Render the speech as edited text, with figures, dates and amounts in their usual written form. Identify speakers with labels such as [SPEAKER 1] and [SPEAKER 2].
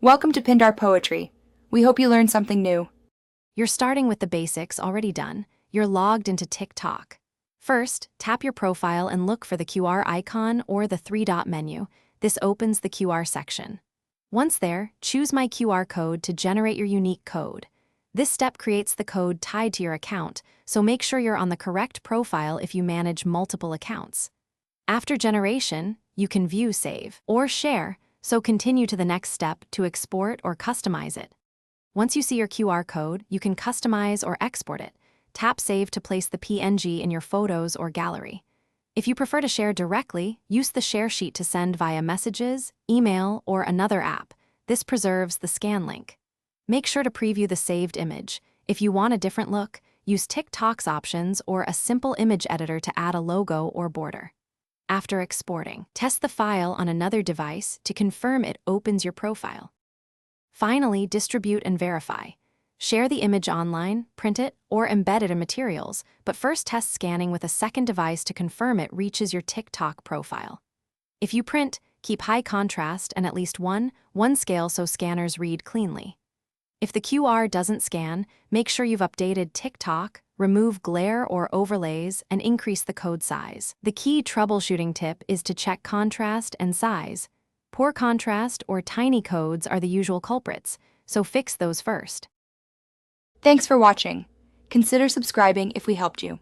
[SPEAKER 1] Welcome to Pindar Poetry. We hope you learned something new.
[SPEAKER 2] You're starting with the basics already done. You're logged into TikTok. First, tap your profile and look for the QR icon or the three-dot menu. This opens the QR section. Once there, choose My QR Code to generate your unique code. This step creates the code tied to your account, so make sure you're on the correct profile if you manage multiple accounts. After generation, you can view, save, or share, so continue to the next step to export or customize it. Once you see your QR code, you can customize or export it. Tap Save to place the PNG in your photos or gallery. If you prefer to share directly, use the share sheet to send via messages, email, or another app. This preserves the scan link. Make sure to preview the saved image. If you want a different look, use TikTok's options or a simple image editor to add a logo or border. After exporting, test the file on another device to confirm it opens your profile. Finally, distribute and verify. Share the image online, print it, or embed it in materials, but first test scanning with a second device to confirm it reaches your TikTok profile. If you print, keep high contrast and at least one scale so scanners read cleanly. If the QR doesn't scan, make sure you've updated TikTok, remove glare or overlays, and increase the code size. The key troubleshooting tip is to check contrast and size. Poor contrast or tiny codes are the usual culprits, so fix those first.
[SPEAKER 1] Thanks for watching. Consider subscribing if we helped you.